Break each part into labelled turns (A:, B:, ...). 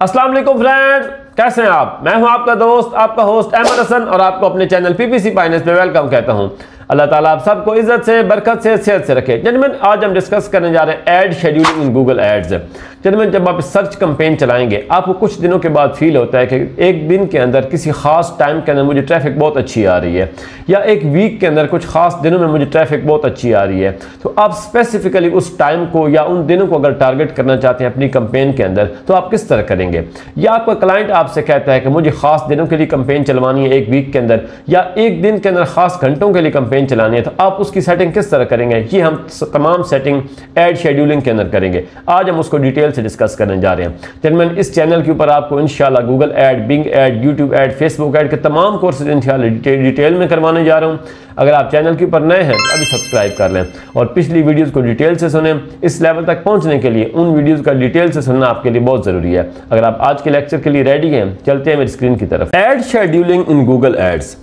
A: अस्सलाम वालेकुम फ्रेंड्स, कैसे हैं आप। मैं हूं आपका दोस्त, आपका होस्ट अहमद हसन और आपको अपने चैनल पीपीसी फाइनेंस में वेलकम कहता हूं। अल्लाह ताला आप सबको इज्जत से, बरकत से, सेहत से रखे। जेंटलमैन, आज हम डिस्कस करने जा रहे हैं ad scheduling in Google ads. Gentleman, जब आप सर्च कैंपेन चलाएंगे आपको कुछ दिनों के बाद फील होता है कि एक दिन के अंदर किसी खास टाइम के अंदर मुझे ट्रैफिक बहुत अच्छी आ रही है, या एक वीक के अंदर कुछ खास दिनों में मुझे ट्रैफिक बहुत अच्छी आ रही है। तो आप स्पेसिफिकली उस टाइम को या उन दिनों को अगर टारगेट करना चाहते हैं अपनी कैंपेन के अंदर, तो आप किस तरह करेंगे। या आपका क्लाइंट आपसे कहता है कि मुझे खास दिनों के लिए कैंपेन चलवानी है एक वीक के अंदर, या एक दिन के अंदर खास घंटों के लिए कैंपेन चलानी है, तो आप उसकी सेटिंग किस तरह करेंगे। ये हम तमाम सेटिंग ऐड शेड्यूलिंग के अंदर करेंगे। आज हम उसको डिटेल से डिस्कस करने जा रहे हैं। जेंटलमैन, इस चैनल के ऊपर आपको इंशाल्लाह Google ad, Bing ad, YouTube ad, Facebook ad के तमाम कोर्सेज इंशाल्लाह डिटेल में करवाने जा रहा हूं। अगर आप चैनल के ऊपर नए हैं तो अभी सब्सक्राइब कर लें और पिछली वीडियोस को डिटेल से सुनें। इस लेवल तक पहुंचने के लिए उन वीडियोस का डिटेल से सुनना आपके लिए बहुत जरूरी है। अगर आप आज के लेक्चर के लिए रेडी हैं, चलते हैं मेरी स्क्रीन की तरफ। Ad scheduling in Google ads.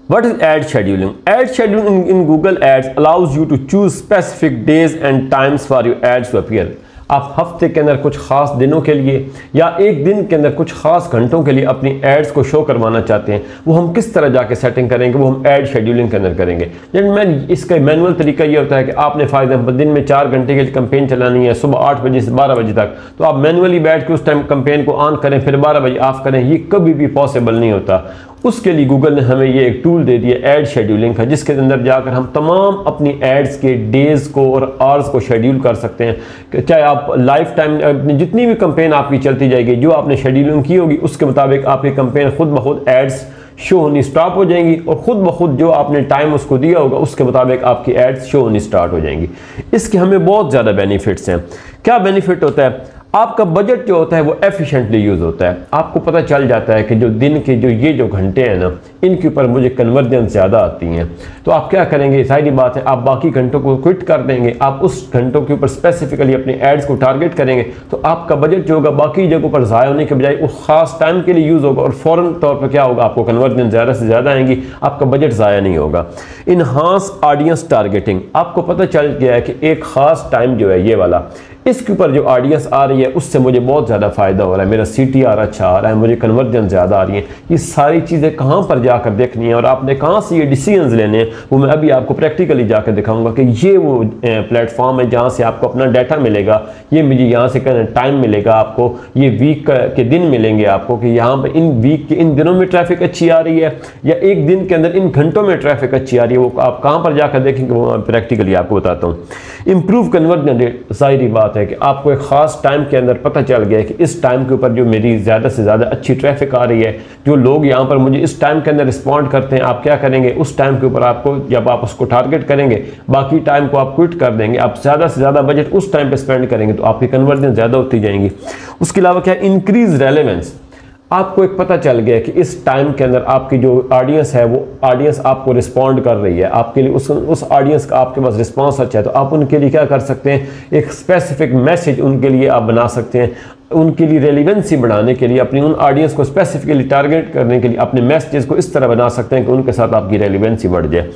A: What is ad scheduling? Ad scheduling in Google Ads allows you to choose specific days and times for your ads to appear. आप हफ्ते के अंदर कुछ खास दिनों के लिए या एक दिन के अंदर कुछ खास घंटों के लिए अपनी एड्स को शो करवाना चाहते हैं। वो हम किस तरह जाके सेटिंग करेंगे, वो हम ऐड शेड्यूलिंग के अंदर करेंगे। जेंटलमैन, इसका मैनुअल तरीका ये होता है कि आपने फायदा दिन में 4 घंटे के लिए कैंपेन चलानी है, सुबह 8 बजे से 12 बजे तक। तो आप मैनुअली बैठ के उस टाइम कैंपेन को ऑन करें, फिर 12 बजे ऑफ करें। ये कभी भी पॉसिबल नहीं होता। उसके लिए गूगल ने हमें ये एक टूल दे दिया ऐड शेड्यूलिंग का, जिसके अंदर जाकर हम तमाम अपनी एड्स के डेज को और आवर्स को शेड्यूल कर सकते हैं। चाहे आप लाइफ टाइम अपनी जितनी भी कैंपेन आपकी चलती जाएगी, जो आपने शेड्यूलिंग की होगी उसके मुताबिक आपकी कैंपेन खुद ब खुद एड्स शो होनी स्टॉप हो जाएंगी, और खुद ब खुद जो आपने टाइम उसको दिया होगा उसके मुताबिक आपकी एड्स शो होनी स्टार्ट हो जाएंगी। इसके हमें बहुत ज़्यादा बेनिफिट्स हैं। क्या बेनिफिट होता है? आपका बजट जो होता है वो एफिशिएंटली यूज़ होता है। आपको पता चल जाता है कि जो दिन के जो घंटे हैं ना, इनके ऊपर मुझे कन्वर्जन ज़्यादा आती हैं। तो आप क्या करेंगे, सारी बात है, आप बाकी घंटों को क्विट कर देंगे, आप उस घंटों के ऊपर स्पेसिफिकली अपने एड्स को टारगेट करेंगे। तो आपका बजट जो होगा बाकी जगहों पर ज़ाया होने के बजाय उस खास टाइम के लिए यूज़ होगा, और फ़ौरन तौर पर क्या होगा, आपको कन्वर्जन ज़्यादा से ज़्यादा आएंगी, आपका बजट ज़ाया नहीं होगा। Enhance audience targeting. आपको पता चल गया है कि एक ख़ास टाइम जो है ये वाला, इसके ऊपर जो ऑडियंस आ रही है उससे मुझे बहुत ज़्यादा फ़ायदा हो रहा है, मेरा CTR अच्छा आ रहा है, मुझे कन्वर्जन ज़्यादा आ रही है। ये सारी चीज़ें कहाँ पर जाकर देखनी है और आपने कहाँ से ये डिसीजंस लेने हैं, वो मैं अभी आपको प्रैक्टिकली जाकर दिखाऊंगा कि ये वो प्लेटफॉर्म है जहाँ से आपको अपना डाटा मिलेगा। ये मुझे यहाँ से टाइम मिलेगा, आपको ये वीक के दिन मिलेंगे आपको कि यहाँ पर इन वीक के इन दिनों में ट्रैफिक अच्छी आ रही है, या एक दिन के अंदर इन घंटों में ट्रैफिक अच्छी आ रही है। वो आप कहाँ पर जाकर देखेंगे वो मैं प्रैक्टिकली आपको बताता हूँ। Improve conversion rate. ज़ाहिर बात है कि आपको एक ख़ास टाइम के अंदर पता चल गया है कि इस टाइम के ऊपर जो मेरी ज़्यादा से ज़्यादा अच्छी ट्रैफिक आ रही है, जो लोग यहाँ पर मुझे इस टाइम के अंदर रिस्पॉन्ड करते हैं, आप क्या करेंगे, उस टाइम के ऊपर आपको जब आप उसको टारगेट करेंगे, बाकी टाइम को आप क्विट कर देंगे, आप ज़्यादा से ज़्यादा बजट उस टाइम पर स्पेंड करेंगे, तो आपकी कन्वर्जन ज़्यादा होती जाएंगी। उसके अलावा क्या, इंक्रीज रेलेवेंस। आपको एक पता चल गया कि इस टाइम के अंदर आपकी जो ऑडियंस है वो ऑडियंस आपको रिस्पॉन्ड कर रही है, आपके लिए उस ऑडियंस का आपके पास रिस्पॉन्स अच्छा है, तो आप उनके लिए क्या कर सकते हैं, एक स्पेसिफिक मैसेज उनके लिए आप बना सकते हैं। उनके लिए रेलिवेंसी बढ़ाने के लिए, अपनी उन ऑडियंस को स्पेसिफिकली टारगेट करने के लिए अपने मैसेजेस को इस तरह बना सकते हैं कि उनके साथ आपकी रेलिवेंसी बढ़ जाए।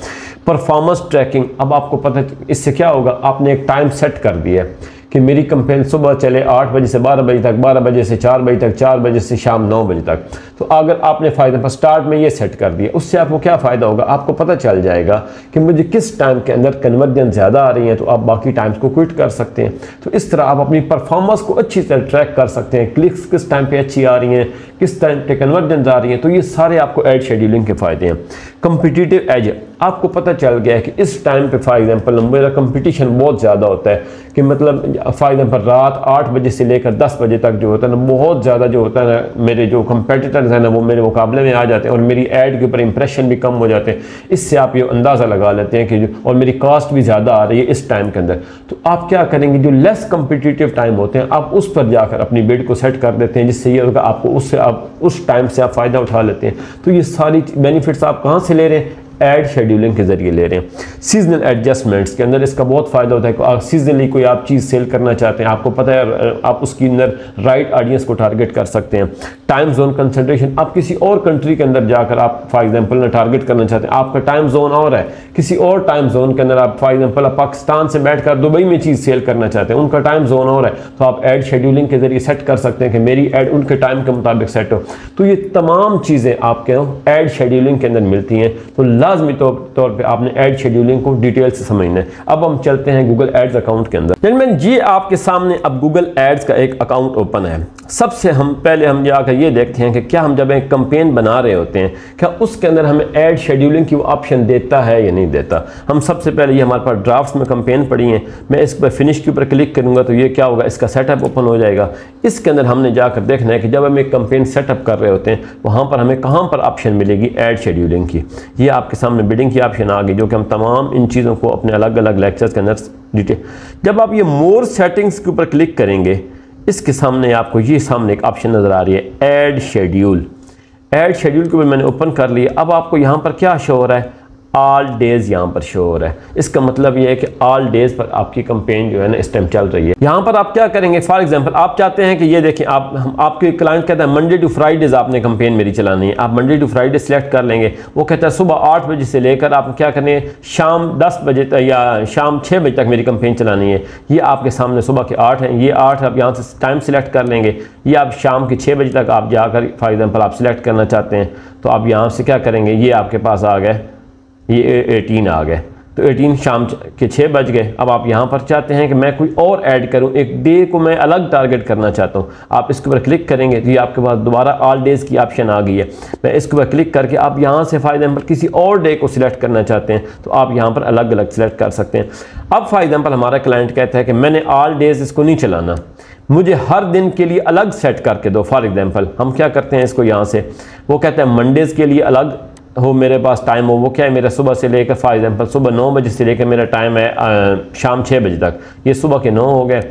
A: Performance tracking. अब आपको पता इससे क्या होगा, आपने एक टाइम सेट कर दिया है कि मेरी कैंपेन सुबह चले 8 बजे से 12 बजे तक, 12 बजे से 4 बजे तक, 4 बजे से शाम 9 बजे तक। तो अगर आपने फ़ायदा पर स्टार्ट में ये सेट कर दिया, उससे आपको क्या फ़ायदा होगा, आपको पता चल जाएगा कि मुझे किस टाइम के अंदर कन्वर्जन ज़्यादा आ रही है, तो आप बाकी टाइम्स को क्विट कर सकते हैं। तो इस तरह आप अपनी परफॉर्मेंस को अच्छी तरह ट्रैक कर सकते हैं, क्लिक्स किस टाइम पर अच्छी आ रही हैं, किस टाइम पर कन्वर्जन आ रही हैं। तो ये सारे आपको ऐड शेड्यूलिंग के फ़ायदे हैं। Competitive edge. आपको पता चल गया है कि इस टाइम पे फॉर एग्जांपल मेरा कंपटीशन बहुत ज़्यादा होता है, कि मतलब फॉर एग्जांपल रात 8 बजे से लेकर 10 बजे तक जो होता है ना, बहुत ज़्यादा जो होता है ना, मेरे जो कंपेटिटर्स हैं ना वो मेरे मुकाबले में आ जाते हैं, और मेरी ऐड के ऊपर इंप्रेशन भी कम हो जाते हैं। इससे आप ये अंदाज़ा लगा लेते हैं कि और मेरी कास्ट भी ज़्यादा आ रही है इस टाइम के अंदर। तो आप क्या करेंगे, जो लेस कम्पिटिटिव टाइम होते हैं आप उस पर जाकर अपनी बिड को सेट कर देते हैं, जिससे ये होगा आपको उससे आप उस टाइम से आप फ़ायदा उठा लेते हैं। तो ये सारी बेनिफिट्स आप कहाँ से ले रहे हैं, ऐड शेड्यूलिंग के जरिए ले रहे हैं। सीजनल एडजस्टमेंट्स के अंदर इसका बहुत फ़ायदा होता है कि सीजनली कोई आप चीज़ सेल करना चाहते हैं, आपको पता है आप उसके अंदर राइट ऑडियंस को टारगेट कर सकते हैं। टाइम जोन कंसंट्रेशन, आप किसी और कंट्री के अंदर जाकर आप फॉर एग्जांपल टारगेट करना चाहते हैं, आपका टाइम जोन और है, किसी और टाइम जोन के अंदर आप फॉर एग्जांपल आप पाकिस्तान से बैठकर दुबई में चीज़ सेल करना चाहते हैं, उनका टाइम जोन और है, तो आप ऐड शेड्यूलिंग के जरिए सेट कर सकते हैं कि मेरी ऐड उनके टाइम के मुताबिक सेट हो। तो ये तमाम चीज़ें आपके ऐड शेड्यूलिंग के अंदर मिलती हैं। तो लाजमी तौर पे आपने ऐड शेड्यूलिंग को डिटेल से समझना है। अब हम चलते हैं गूगल एड्स अकाउंट के अंदर। जेंटलमैन, ये आपके सामने अब गूगल एड्स का एक अकाउंट ओपन है। सबसे पहले हम जाकर ये देखते हैं कि क्या हम जब एक कैंपेन बना रहे होते हैं, क्या उसके अंदर हमें ऐड शेड्यूलिंग की ऑप्शन देता है या नहीं देता। हम सबसे पहले ये हमारे पास ड्राफ्ट्स में कैंपेन पड़ी है, मैं इस पर फिनिश के ऊपर क्लिक करूंगा तो ये क्या होगा, इसका सेटअप ओपन हो जाएगा। इसके अंदर हमने जाकर देखना है कि जब हम एक कैंपेन सेटअप कर रहे होते हैं वहाँ पर हमें कहाँ पर ऑप्शन मिलेगी ऐड शेड्यूलिंग की। ये आपके सामने बिडिंग की ऑप्शन आ गई, जो कि हम तमाम इन चीज़ों को अपने अलग अलग लेक्चर्स के अंदर डिटेल। जब आप ये मोर सेटिंग्स के ऊपर क्लिक करेंगे, इसके सामने आपको ये सामने एक ऑप्शन नज़र आ रही है ऐड शेड्यूल। ऐड शेड्यूल के ऊपर मैंने ओपन कर लिया। अब आपको यहाँ पर क्या शो हो रहा है, ऑल डेज यहाँ पर शो हो रहा है। इसका मतलब ये है कि ऑल डेज पर आपकी कैंपेन जो है ना इस टाइम चल रही है। यहाँ पर आप क्या करेंगे, फॉर एग्जांपल आप चाहते हैं कि ये देखें, आपके क्लाइंट कहता है मंडे टू फ्राइडेज आपने कैंपेन मेरी चलानी है। आप मंडे टू फ्राइडे सिलेक्ट कर लेंगे। वो कहता है सुबह 8 बजे से लेकर आप क्या करनी है, शाम 10 बजे तक या शाम 6 बजे तक मेरी कैंपेन चलानी है। ये आपके सामने सुबह के 8 हैं, ये 8 आप यहाँ से टाइम सिलेक्ट कर लेंगे। ये आप शाम के 6 बजे तक आप जाकर फॉर एग्जाम्पल आप सिलेक्ट करना चाहते हैं, तो आप यहाँ से क्या करेंगे, ये आपके पास आ गए, ये 18 आ गए, तो 18 शाम के 6 बज गए। अब आप यहाँ पर चाहते हैं कि मैं कोई और ऐड करूँ, एक डे को मैं अलग टारगेट करना चाहता हूँ। आप इसके ऊपर क्लिक करेंगे तो ये आपके पास दोबारा ऑल डेज की ऑप्शन आ गई है। मैं इसके ऊपर क्लिक करके आप यहाँ से फॉर एग्जाम्पल किसी और डे को सिलेक्ट करना चाहते हैं तो आप यहाँ पर अलग अलग सिलेक्ट कर सकते हैं। अब फॉर एग्जाम्पल हमारा क्लाइंट कहता है कि मैंने ऑल डेज इसको नहीं चलाना, मुझे हर दिन के लिए अलग सेट करके दो। फॉर एग्जाम्पल हम क्या करते हैं इसको यहाँ से, वो कहता है मंडेज़ के लिए अलग हो मेरे पास टाइम हो, वो क्या है मेरा सुबह से लेकर फॉर एग्जाम्पल सुबह 9 बजे से लेकर मेरा टाइम है शाम 6 बजे तक। ये सुबह के 9 हो गए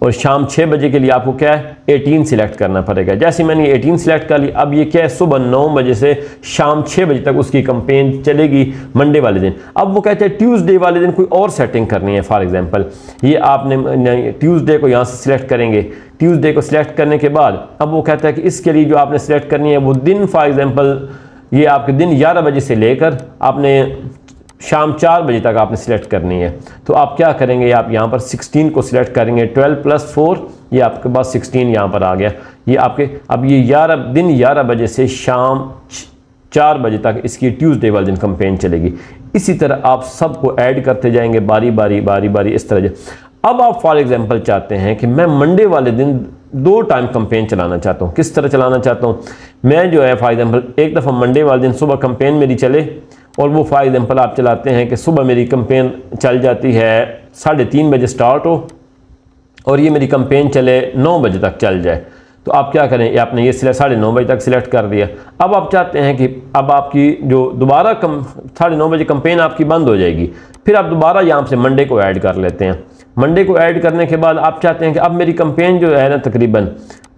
A: और शाम 6 बजे के लिए आपको क्या है 18 सिलेक्ट करना पड़ेगा। जैसे मैंने 18 सिलेक्ट कर लिया, अब ये क्या है सुबह 9 बजे से शाम 6 बजे तक उसकी कैंपेन चलेगी मंडे वाले दिन। अब वो कहते हैं ट्यूसडे वाले दिन कोई और सेटिंग करनी है। फॉर एग्जांपल ये आपने ट्यूसडे को यहाँ से सिलेक्ट करेंगे। ट्यूसडे को सिलेक्ट करने के बाद अब वो कहता है कि इसके लिए जो आपने सिलेक्ट करनी है वो दिन फॉर एग्जाम्पल ये आपके दिन 11 बजे से लेकर आपने शाम 4 बजे तक आपने सिलेक्ट करनी है। तो आप क्या करेंगे, आप यहाँ पर 16 को सिलेक्ट करेंगे, 12 + 4 ये आपके पास 16 यहाँ पर आ गया। ये आपके अब ये 11 बजे से शाम 4 बजे तक इसकी ट्यूसडे वाले दिन कैंपेन चलेगी। इसी तरह आप सबको ऐड करते जाएंगे बारी बारी इस तरह। अब आप फॉर एग्जांपल चाहते हैं कि मैं मंडे वाले दिन 2 टाइम कैंपेन चलाना चाहता हूँ। किस तरह चलाना चाहता हूँ, मैं जो है फॉर एग्जांपल एक दफ़ा मंडे वाले दिन सुबह कैंपेन मेरी चले और वो फॉर एग्जांपल आप चलाते हैं कि सुबह मेरी कैंपेन चल जाती है 3:30 बजे स्टार्ट हो और ये मेरी कैंपेन चले 9 बजे तक चल जाए। तो आप क्या करें, आपने ये 9:30 बजे तक सिलेक्ट कर दिया। अब आप चाहते हैं कि अब आपकी जो दोबारा 9:30 बजे कैंपेन आपकी बंद हो जाएगी, फिर आप दोबारा यहाँ से मंडे को ऐड कर लेते हैं। मंडे को ऐड करने के बाद आप चाहते हैं कि अब मेरी कैंपेन जो है ना तकरीबन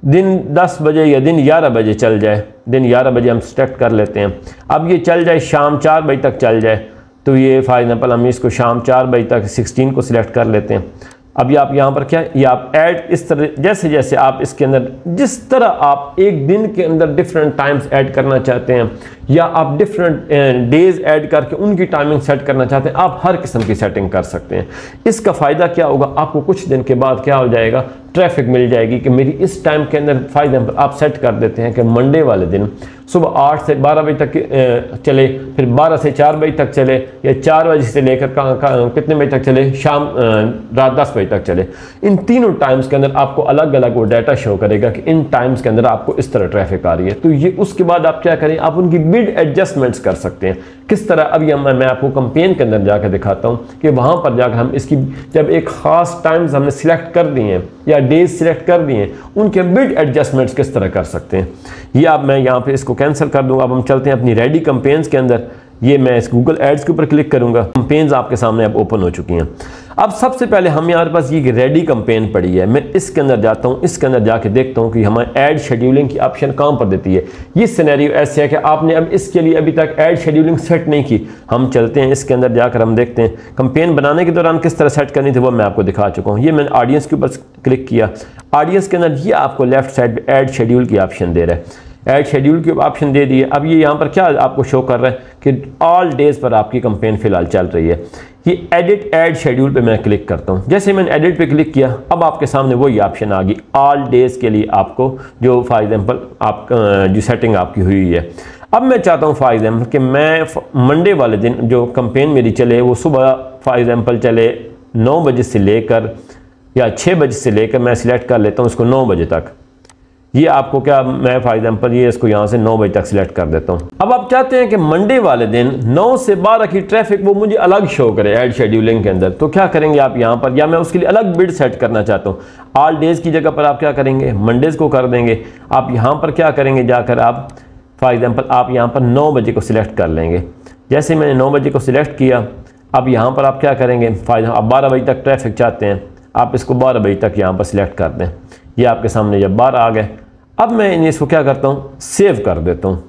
A: दिन 10 बजे या दिन 11 बजे चल जाए। दिन 11 बजे हम सेलेक्ट कर लेते हैं। अब ये चल जाए शाम 4 बजे तक चल जाए, तो ये फॉर एग्जांपल हम इसको शाम 4 बजे तक 16 को सिलेक्ट कर लेते हैं। अब ये आप यहाँ पर क्या, ये आप ऐड इस तरह जैसे जैसे आप इसके अंदर जिस तरह आप एक दिन के अंदर डिफरेंट टाइम्स ऐड करना चाहते हैं या आप डिफरेंट डेज ऐड करके उनकी टाइमिंग सेट करना चाहते हैं, आप हर किस्म की सेटिंग कर सकते हैं। इसका फ़ायदा क्या होगा, आपको कुछ दिन के बाद क्या हो जाएगा, ट्रैफिक मिल जाएगी कि मेरी इस टाइम के अंदर फॉर एग्जाम्पल आप सेट कर देते हैं कि मंडे वाले दिन सुबह 8 से 12 बजे तक चले, फिर 12 से 4 बजे तक चले या 4 बजे से लेकर कितने बजे तक चले, शाम रात 10 बजे तक चले। इन तीनों टाइम्स के अंदर आपको अलग अलग वो डाटा शो करेगा कि इन टाइम्स के अंदर आपको इस तरह ट्रैफिक आ रही है। तो ये उसके बाद आप क्या करें, आप उनकी बिड एडजस्टमेंट्स कर सकते हैं। किस तरह, अभी मैं आपको कैंपेन के अंदर जाकर दिखाता हूँ कि वहाँ पर जाकर हम इसकी जब एक ख़ास टाइम्स हमने सिलेक्ट कर दिए हैं या डेज सिलेक्ट कर दिए हैं, उनके बिड एडजस्टमेंट्स किस तरह कर सकते हैं। ये अब मैं यहाँ पे इसको कैंसिल कर दूँगा। अब हम चलते हैं अपनी रेडी कैंपेन्स के अंदर। ये मैं इस गूगल एड्स के ऊपर क्लिक करूँगा, कैंपेन्स आपके सामने अब ओपन हो चुकी हैं। अब सबसे पहले हम हमारे पास ये रेडी कैंपेन पड़ी है, मैं इसके अंदर जाता हूँ, इसके अंदर जाके देखता हूँ कि हमें ऐड शेड्यूलिंग की ऑप्शन कहाँ पर देती है। ये सिनेरियो ऐसे है कि आपने अब इसके लिए अभी तक ऐड शेड्यूलिंग सेट नहीं की। हम चलते हैं इसके अंदर जाकर हम देखते हैं कैंपेन बनाने के दौरान किस तरह सेट करनी थी, वो मैं आपको दिखा चुका हूँ। ये मैंने ऑडियंस के ऊपर क्लिक किया, ऑडियंस के अंदर ये आपको लेफ्ट साइड पे ऐड शेड्यूल की ऑप्शन दे रहा है, ऐड शेड्यूल की ऑप्शन दे दी है। अब ये यहाँ पर क्या आपको शो कर रहा है कि ऑल डेज पर आपकी कैंपेन फिलहाल चल रही है। ये एडिट ऐड शेड्यूल पे मैं क्लिक करता हूँ, जैसे मैंने एडिट पे क्लिक किया अब आपके सामने वही ऑप्शन आ गई, ऑल डेज के लिए आपको जो फॉर एग्जांपल आप जो सेटिंग आपकी हुई है। अब मैं चाहता हूँ फॉर एग्जांपल कि मैं मंडे वाले दिन जो कैंपेन मेरी चले वो सुबह फॉर एग्जांपल चले 9 बजे से लेकर या 6 बजे से लेकर, मैं सिलेक्ट कर लेता हूँ इसको 9 बजे तक। ये आपको क्या, मैं फॉर एग्जांपल ये इसको यहाँ से 9 बजे तक सिलेक्ट कर देता हूँ। अब आप चाहते हैं कि मंडे वाले दिन 9 से 12 की ट्रैफिक वो मुझे अलग शो करे ऐड शेड्यूलिंग के अंदर, तो क्या करेंगे आप यहाँ पर, या मैं उसके लिए अलग बिड सेट करना चाहता हूँ, ऑल डेज की जगह पर आप क्या करेंगे मंडेज को कर देंगे। आप यहाँ पर क्या करेंगे, जाकर आप फॉर एग्जांपल आप यहाँ पर 9 बजे को सिलेक्ट कर लेंगे। जैसे मैंने 9 बजे को सिलेक्ट किया, अब यहाँ पर आप क्या करेंगे, आप 12 बजे तक ट्रैफिक चाहते हैं, आप इसको 12 बजे तक यहाँ पर सिलेक्ट कर दें। ये आपके सामने जब 12 आ गए, अब मैं इसको क्या करता हूँ, सेव कर देता हूँ।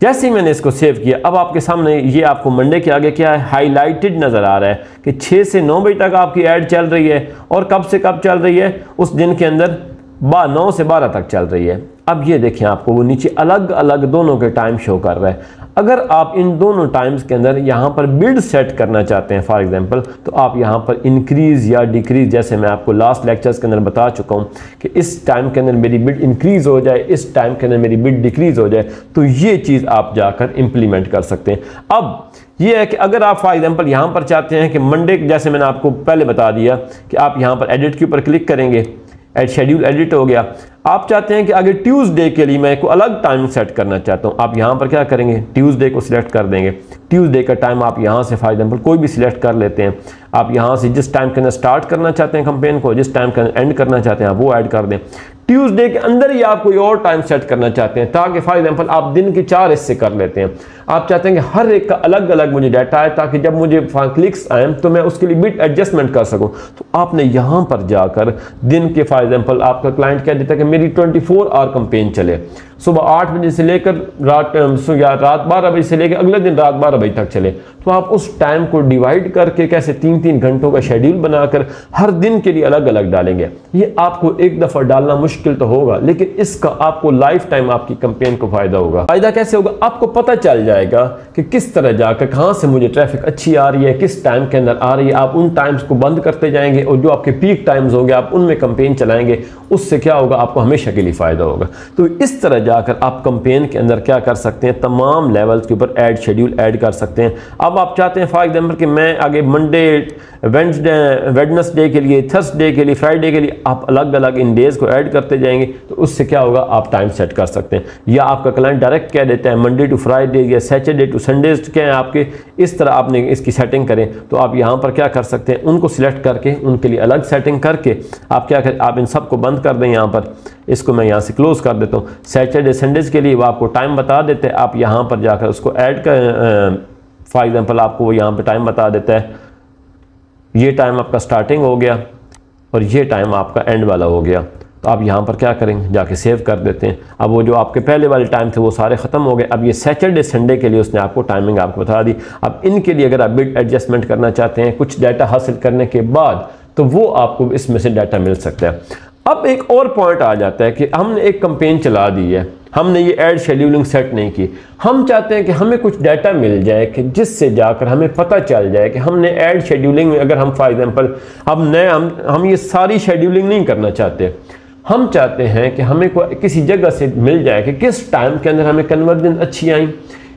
A: जैसे ही मैंने इसको सेव किया अब आपके सामने ये आपको मंडे के आगे क्या है, हाईलाइटेड नज़र आ रहा है कि 6 से 9 बजे तक आपकी ऐड चल रही है, और कब से कब चल रही है, उस दिन के अंदर 9 से 12 तक चल रही है। अब ये देखें आपको वो नीचे अलग अलग दोनों के टाइम शो कर रहा है। अगर आप इन दोनों टाइम्स के अंदर यहाँ पर बिड सेट करना चाहते हैं फॉर एग्जांपल, तो आप यहाँ पर इंक्रीज़ या डिक्रीज़, जैसे मैं आपको लास्ट लेक्चर्स के अंदर बता चुका हूँ कि इस टाइम के अंदर मेरी बिड इंक्रीज़ हो जाए, इस टाइम के अंदर मेरी बिड डिक्रीज़ हो जाए, तो ये चीज़ आप जाकर इम्प्लीमेंट कर सकते हैं। अब ये है कि अगर आप फॉर एग्जांपल यहाँ पर चाहते हैं कि मंडे, जैसे मैंने आपको पहले बता दिया कि आप यहाँ पर एडिट के ऊपर क्लिक करेंगे, शेड्यूल एडिट हो गया। आप चाहते हैं कि आगे ट्यूसडे के लिए मैं को अलग टाइम सेट करना चाहता हूं, आप यहां पर क्या करेंगे, ट्यूसडे को सिलेक्ट कर देंगे। ट्यूसडे का टाइम आप यहां से फॉर एग्जांपल कोई भी सिलेक्ट कर लेते हैं। आप यहां से जिस टाइम के अंदर स्टार्ट करना चाहते हैं कैंपेन को, जिस टाइम के अंदर एंड करना चाहते हैं आप वो ऐड कर दें। ट्यूसडे के अंदर ही आप कोई और टाइम सेट करना चाहते हैं, ताकि फॉर एग्जांपल आप दिन के 4 हिस्से कर लेते हैं। आप चाहते हैं कि हर एक का अलग अलग मुझे डाटा आए, ताकि जब मुझे क्लिक्स आए तो मैं उसके लिए बिट एडजस्टमेंट कर सकूं। तो आपने यहां पर जाकर दिन के फॉर एग्जांपल आपका क्लाइंट कह देता है कि मेरी 24 आवर कैंपेन चले, सुबह 8 बजे से लेकर रात 12 बजे से लेकर अगले दिन रात 12 बजे तक चले, तो आप उस टाइम को डिवाइड करके कैसे 3-3 घंटों का शेड्यूल बनाकर हर दिन के लिए अलग अलग डालेंगे। ये आपको एक दफ़ा डालना मुश्किल तो होगा, लेकिन इसका आपको लाइफ टाइम आपकी कैंपेन को फायदा होगा। फायदा कैसे होगा, आपको पता चल जाएगा कि किस तरह जाकर कहाँ से मुझे ट्रैफिक अच्छी आ रही है, किस टाइम के अंदर आ रही है। आप उन टाइम्स को बंद करते जाएंगे और जो आपके पीक टाइम्स होंगे आप उनमें कैंपेन चलाएंगे, उससे क्या होगा, आपको हमेशा के लिए फायदा होगा। तो इस तरह जाकर आप कैंपेन के अंदर क्या कर सकते हैं, तमाम लेवल्स के ऊपर ऐड शेड्यूल ऐड कर सकते हैं। अब आप चाहते हैं फॉर एग्जांपल कि मैं आगे मंडे, वेडनेसडे के लिए, थर्सडे के लिए, फ्राइडे के लिए आप अलग अलग इन डेज को ऐड करते जाएंगे, तो उससे क्या होगा, आप टाइम सेट कर सकते हैं। या आपका क्लाइंट डायरेक्ट कह देता है मंडे टू फ्राइडे या सैटरडे टू संडेज क्या है आपके, इस तरह आपने इसकी सेटिंग करें, तो आप यहाँ पर क्या कर सकते हैं, उनको सिलेक्ट करके उनके लिए अलग सेटिंग करके आप क्या करें, आप इन सबको बंद कर दें। यहाँ पर इसको मैं यहाँ से क्लोज कर देता हूँ। सैटरडे संडेज के लिए वो आपको टाइम बता देते हैं, आप यहाँ पर जाकर उसको ऐड कर, फॉर एग्जांपल आपको वो यहाँ पर टाइम बता देता है, ये टाइम आपका स्टार्टिंग हो गया और ये टाइम आपका एंड वाला हो गया। तो आप यहाँ पर क्या करेंगे, जाके सेव कर देते हैं। अब वो जो आपके पहले वाले टाइम थे वो सारे ख़त्म हो गए। अब ये सैटरडे संडे के लिए उसने आपको टाइमिंग आपको बता दी। अब इनके लिए अगर आप बिड एडजस्टमेंट करना चाहते हैं कुछ डाटा हासिल करने के बाद, तो वो आपको इसमें से डाटा मिल सकता है। अब एक और पॉइंट आ जाता है कि हमने एक कैंपेन चला दी है, हमने ये ऐड शेड्यूलिंग सेट नहीं की, हम चाहते हैं कि हमें कुछ डाटा मिल जाए कि जिससे जाकर हमें पता चल जाए कि हमने ऐड शेड्यूलिंग में, अगर हम फॉर एग्जांपल अब नए हम ये सारी शेड्यूलिंग नहीं करना चाहते, हम चाहते हैं कि हमें कोई किसी जगह से मिल जाए कि किस टाइम के अंदर हमें कन्वर्जन अच्छी आई,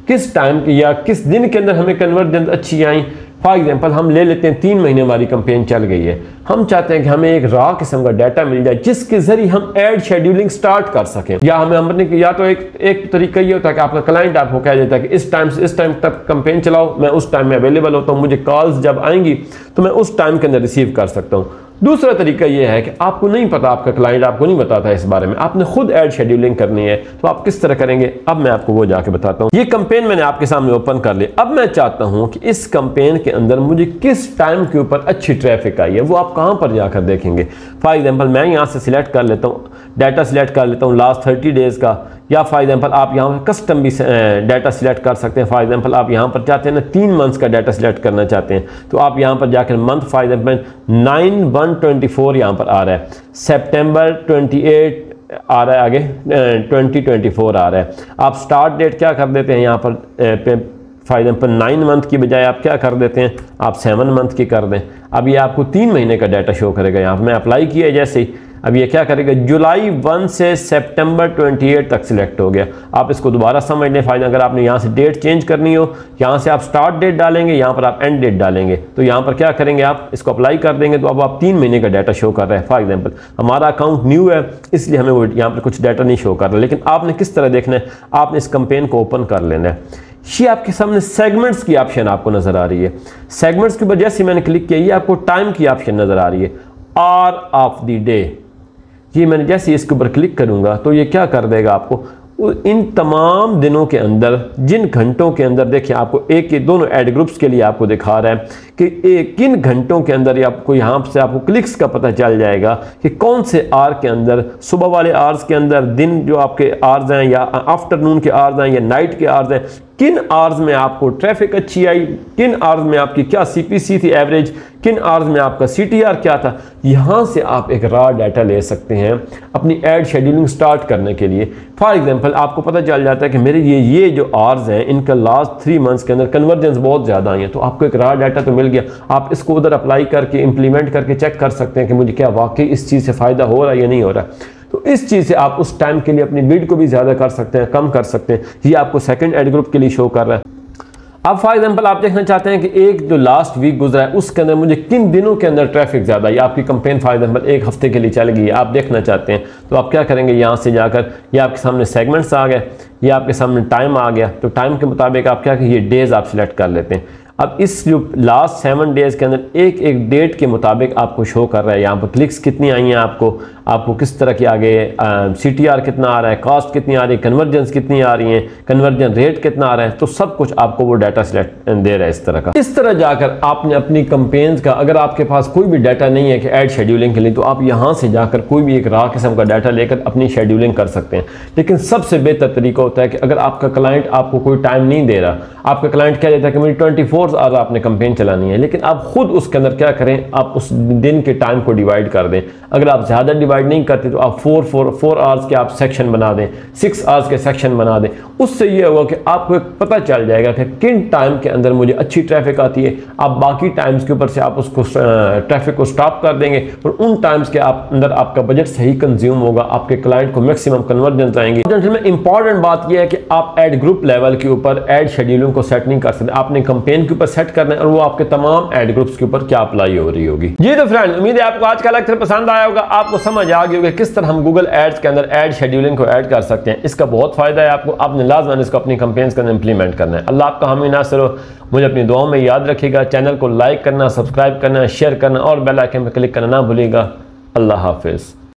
A: किस टाइम या किस दिन के अंदर हमें कन्वर्जन अच्छी आई। फॉर एग्जांपल हम ले लेते हैं 3 महीने हमारी कैंपेन चल गई है, हम चाहते हैं कि हमें एक रॉ किस्म का डाटा मिल जाए जिसके जरिए हम ऐड शेड्यूलिंग स्टार्ट कर सकें। या हमें हमने या तो एक तरीका ये होता है कि आपका क्लाइंट आपको कह देता है कि इस टाइम से इस टाइम तक कैंपेन चलाओ, मैं उस टाइम में अवेलेबल होता हूँ, मुझे कॉल्स जब आएंगी तो मैं उस टाइम के अंदर रिसीव कर सकता हूँ। दूसरा तरीका यह है कि आपको नहीं पता, आपका क्लाइंट आपको नहीं बताता इस बारे में, आपने खुद ऐड शेड्यूलिंग करनी है, तो आप किस तरह करेंगे अब मैं आपको वो जाके बताता हूँ। ये कैंपेन मैंने आपके सामने ओपन कर लिया। अब मैं चाहता हूँ कि इस कैंपेन के अंदर मुझे किस टाइम के ऊपर अच्छी ट्रैफिक आई है, वो आप कहाँ पर जाकर देखेंगे। फॉर एग्जाम्पल मैं यहाँ से सिलेक्ट कर लेता हूँ, डाटा सिलेक्ट कर लेता हूँ लास्ट 30 डेज़ का, या फॉर एग्जाम्पल आप यहाँ पर कस्टम भी डाटा सिलेक्ट कर सकते हैं। फॉर एग्जाम्पल आप यहाँ पर चाहते हैं ना 3 मंथ्स का डाटा सिलेक्ट करना चाहते हैं, तो आप यहाँ पर जाकर मंथ फॉर एग्जाम्पल 9/1/24 यहाँ पर आ रहा है, सितंबर 28 आ रहा है, आगे 2024 आ रहा है। आप स्टार्ट डेट क्या कर देते हैं यहाँ पर फॉर एग्जाम्पल 9 मंथ की बजाय आप क्या कर देते हैं, आप 7 मंथ की कर दें। अब ये आपको 3 महीने का डाटा शो करेगा। यहाँ पर मैं अप्लाई किया जैसे ही, अब ये क्या करेगा, जुलाई 1 से सितंबर 28 तक सिलेक्ट हो गया। आप इसको दोबारा समझ लें, फायदा अगर आपने यहाँ से डेट चेंज करनी हो, यहाँ से आप स्टार्ट डेट डालेंगे, यहाँ पर आप एंड डेट डालेंगे, तो यहाँ पर क्या करेंगे, आप इसको अप्लाई कर देंगे तो अब आप 3 महीने का डाटा शो कर रहे हैं। फॉर एग्जाम्पल हमारा अकाउंट न्यू है इसलिए हमें वो यहाँ पर कुछ डाटा नहीं शो कर रहा, लेकिन आपने किस तरह देखना है, आपने इस कैंपेन को ओपन कर लेना है। ये आपके सामने सेगमेंट्स की ऑप्शन आपको नजर आ रही है। सेगमेंट्स के ऊपर जैसे मैंने क्लिक किया, ये आपको टाइम की ऑप्शन नजर आ रही है, आवर ऑफ द डे। ये मैंने जैसे इसके ऊपर क्लिक करूंगा तो ये क्या कर देगा, आपको इन तमाम दिनों के अंदर, जिन घंटों के अंदर, देखिए आपको एक ये दोनों एड ग्रुप्स के लिए आपको दिखा रहा है कि किन घंटों के अंदर आपको यहाँ से आपको क्लिक्स का पता चल जाएगा कि कौन से आर के अंदर, सुबह वाले आर्स के अंदर, दिन जो आपके आर्स हैं या आफ्टरनून के आर्स हैं या नाइट के आर्स हैं, किन आर्स में आपको ट्रैफिक अच्छी आई, किन आर्स में आपकी क्या सीपीसी थी एवरेज, किन आर्स में आपका सीटीआर क्या था। यहाँ से आप एक रॉ डाटा ले सकते हैं अपनी एड शेड्यूलिंग स्टार्ट करने के लिए। फॉर एग्जांपल आपको पता चल जाता है कि मेरे ये जो आर्स हैं इनका लास्ट 3 मंथ्स के अंदर कन्वर्जेंस बहुत ज़्यादा आई है, तो आपको एक रॉ डाटा तो मिल गया। आप इसको उधर अप्लाई करके इम्प्लीमेंट करके चेक कर सकते हैं कि मुझे क्या वाकई इस चीज़ से फ़ायदा हो रहा है या नहीं हो रहा है। तो इस चीज़ से आप उस टाइम के लिए अपनी बिड को भी ज़्यादा कर सकते हैं, कम कर सकते हैं। ये आपको सेकंड एड ग्रुप के लिए शो कर रहा है। अब फॉर एग्जांपल आप देखना चाहते हैं कि एक जो लास्ट वीक गुजरा है उसके अंदर मुझे किन दिनों के अंदर ट्रैफिक ज़्यादा है। आपकी कंपेन फॉर एग्जांपल 1 हफ्ते के लिए चल गई है, आप देखना चाहते हैं, तो आप क्या करेंगे, यहाँ से जाकर ये आपके सामने सेगमेंट्स आ गए, ये आपके सामने टाइम आ गया, तो टाइम के मुताबिक आप क्या ये डेज़ आप सिलेक्ट कर लेते हैं। अब इस जो लास्ट 7 डेज़ के अंदर एक एक डेट के मुताबिक आपको शो कर रहा है यहाँ पर क्लिक्स कितनी आई हैं, आपको किस तरह की आगे सीटीआर कितना आ रहा है, कॉस्ट कितनी आ रही है, कन्वर्जेंस कितनी आ रही है, कन्वर्जन रेट कितना आ रहा है, तो सब कुछ आपको वो डाटा सिलेक्ट दे रहा है इस तरह का। इस तरह जाकर आपने अपनी कंपेन्स का, अगर आपके पास कोई भी डाटा नहीं है कि एड शेड्यूलिंग के लिए, तो आप यहाँ से जाकर कोई भी एक रॉ किस्म का डाटा लेकर अपनी शेड्यूलिंग कर सकते हैं। लेकिन सबसे बेहतर तरीका होता है कि अगर आपका क्लाइंट आपको कोई टाइम नहीं दे रहा, आपका क्लाइंट कह देता है कि मुझे 24 आवर आपने कंपेन चलानी है, लेकिन आप खुद उसके अंदर क्या करें, आप उस दिन के टाइम को डिवाइड कर दें। अगर आप ज़्यादा डिवाइड नहीं करते तो आप 4 आवर्स के आप सेक्शन बना दें, 6 आवर्स के सेक्शन बना दें। उससे ये होगा कि आपको एक पता चल जाएगा कि किन टाइम के अंदर मुझे अच्छी ट्रैफिक आती है। आप बाकी टाइम्स के ऊपर से आप उसको ट्रैफिक को स्टॉप कर देंगे और उन टाइम्स के अंदर आपका बजट सही कंज्यूम होगा, आपके क्लाइंट को मैक्सिमम कन्वर्जेंस आएंगे। इंपॉर्टेंट बात यह है कि आप एड ग्रुप लेवल के ऊपर एड शेड्यूलिंग को सेट नहीं कर सकते, आपने कंपेन के ऊपर सेट करना है और वो आपके तमाम एड ग्रुप्स के ऊपर क्या अप्लाई हो रही होगी। जी तो फ्रेंड, उम्मीद है आपको आज का लेक्चर पसंद आया होगा, आपको समझ आ गई होगी किस तरह हम गूगल एड्स के अंदर एड शेड्यूलिंग को ऐड कर सकते हैं। इसका बहुत फायदा है आपको, आपने लाजमन इसको अपनी कंपेन्स के अंदर इंप्लीमेंट करना है। अल्लाह आपका हामी नासिर हो। मुझे अपनी दुआओं में याद रखिएगा। चैनल को लाइक करना, सब्सक्राइब करना, शेयर करना और बेल आइकन पर क्लिक करना ना भूलिएगा। अल्लाह हाफिज।